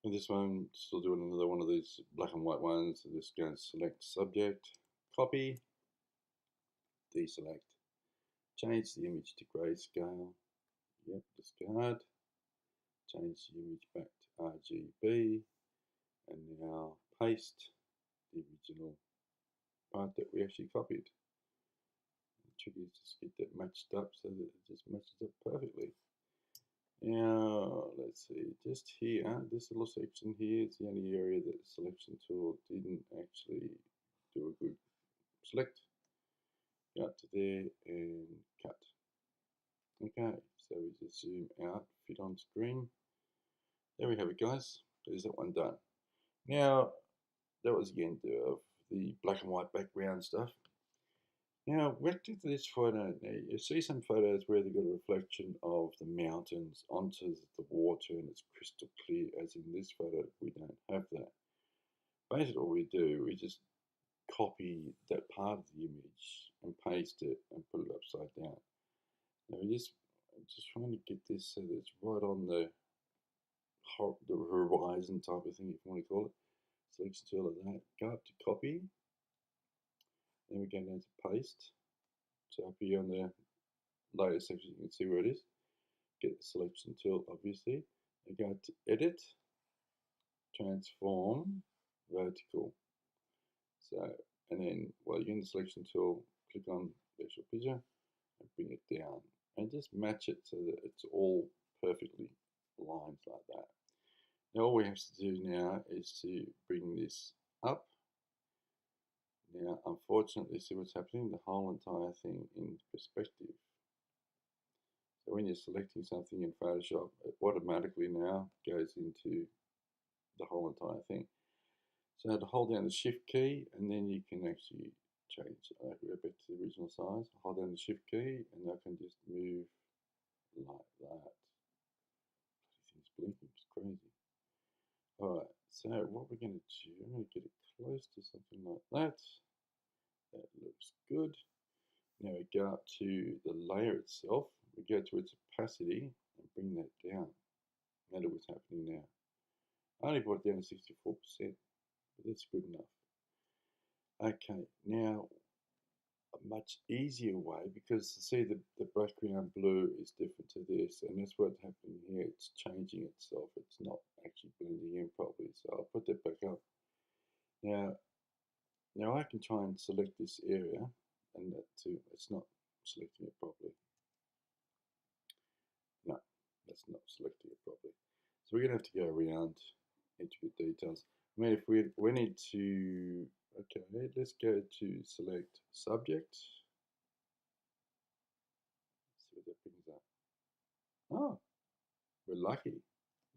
And this one, still doing another one of these black and white ones. So just go and select subject, copy, deselect, change the image to grayscale. Yep, discard. Change the image back to RGB, and now paste the original part that we actually copied. The trick is just get that matched up so that it just matches up perfectly. Now, let's see, just here, this little section here is the only area that the selection tool didn't actually do a good select. Go up to there and cut. Okay, so we just zoom out, fit on screen. There we have it, guys. There's that one done. Now, that was the end of the black and white background stuff. Now, back to this photo. Now, you see some photos where they've got a reflection of the mountains onto the water and it's crystal clear, as in this photo, we don't have that. Basically, what we do, we just copy that part of the image and paste it and put it upside down. Now, I'm just trying to get this so that it's right on the horizon type of thing, if you want to call it. Selection tool like that. Go up to copy. Then we go down to paste. So up here on the layer section, you can see where it is. Get the selection tool, obviously. And go to edit, transform, vertical. So, and then while you're in the selection tool, click on the actual picture and bring it down. And just match it so that it's all perfectly aligned like that. Now all we have to do now is to bring this up. Now, unfortunately, see what's happening? The whole entire thing in perspective. So when you're selecting something in Photoshop, it automatically now goes into the whole entire thing. So to hold down the Shift key, and then you can actually change it. Go back to the original size. Hold down the Shift key, and I can just move like that. Everything's blinking, it's crazy. Alright, so what we're going to do, I'm going to get it close to something like that. That looks good. Now we go up to the layer itself, we go to its opacity and bring that down. Now look what's happening now. I only brought it down to 64%, but that's good enough. Okay, now a much easier way, because see the background blue is different to this, and that's what's happening here. It's changing itself. It's not actually blending in properly. So I'll put that back up. Now I can try and select this area, and that too, it's not selecting it properly. No, that's not selecting it properly. So we're gonna have to go around into the details. I mean, if we need to, okay, let's go to select subject. Let's see what that brings up. Oh, we're lucky.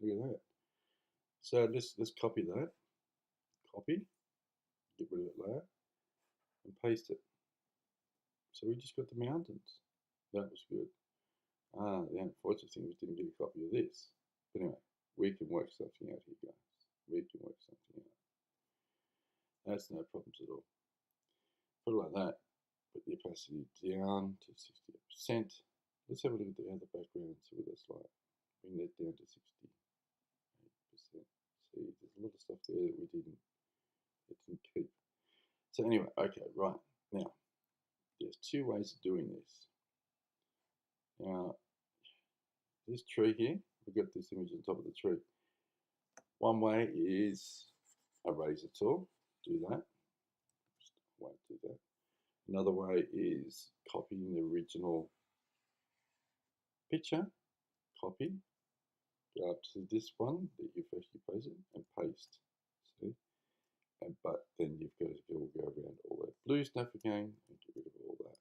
Look at that. So let's copy that. Copy, get rid of that layer, and paste it. So we just got the mountains. That was good. The unfortunate thing was didn't get a copy of this. But anyway, we can work something out here, guys. We can work something out. That's no problems at all. Put it like that. Put the opacity down to 68%. Let's have a look at the other background and see what that's like. Bring that down to 68%. See, there's a lot of stuff there that we didn't keep. So anyway, okay, right. Now, there's two ways of doing this. Now, this tree here, we've got this image on top of the tree. One way is a razor tool, do that. Just won't do that. Another way is copying the original picture, copy, go up to this one that you've actually pasted and paste. See? But then you've got to go around all that blue stuff again and get rid of all that.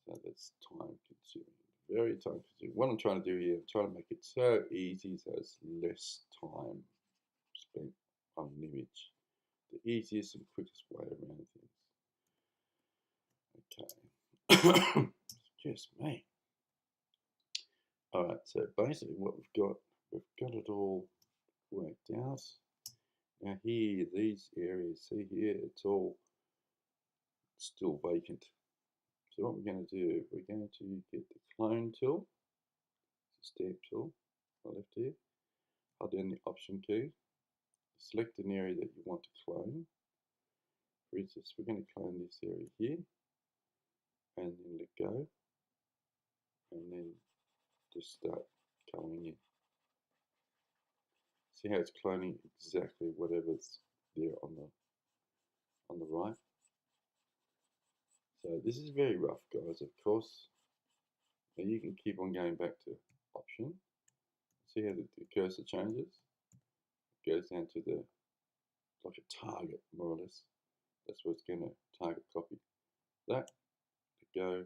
So that's time consuming, very time consuming. What I'm trying to do here, I'm trying to make it so easy so it's less time spent on an image. The easiest and quickest way around things. Okay. Excuse me. Alright, so basically what we've got it all worked out. Now here, these areas, see here, it's all still vacant. So what we're going to do, we're going to get the clone tool, the stamp tool, on the left here, hold down the Option key, select an area that you want to clone. For instance, we're going to clone this area here, and then let go, and then just start coloring in. See how it's cloning exactly whatever's there on the right. So this is very rough, guys, of course. Now you can keep on going back to Option. See how the cursor changes? It goes down to the, like a target, more or less. That's what it's going to target copy. That, let go.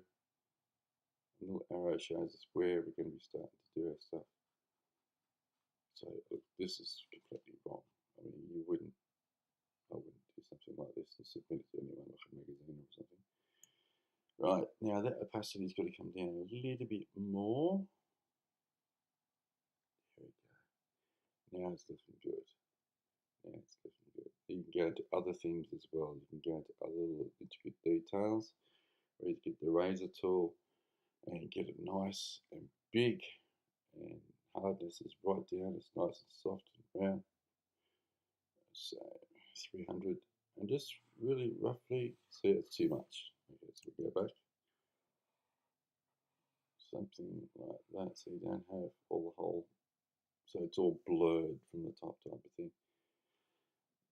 A little arrow shows us where we're going to be starting to do our stuff. So look, this is completely wrong. I mean, I wouldn't do something like this and submit it to anyone, like a magazine or something. Right, now that opacity's got to come down a little bit more. There we go. Now it's looking good. Now it's looking good. You can go into other things as well. You can go into other little intricate details where you get the razor tool and get it nice and big, and hardness is right down. It's nice and soft and round. So 300, and just really roughly, see it's too much. Okay, so we go back. Something like that, so you don't have all the whole, so it's all blurred from the top type of thing.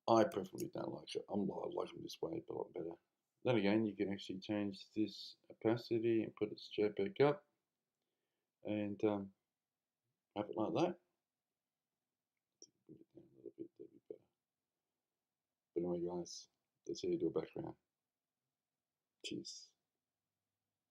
I preferably don't like it. I like them this way a lot better. Then again, you can actually change this opacity and put it straight back up, and have it like that. Bring it down a little bit, that'd be better. But anyway, guys, that's how you do a background. Cheers.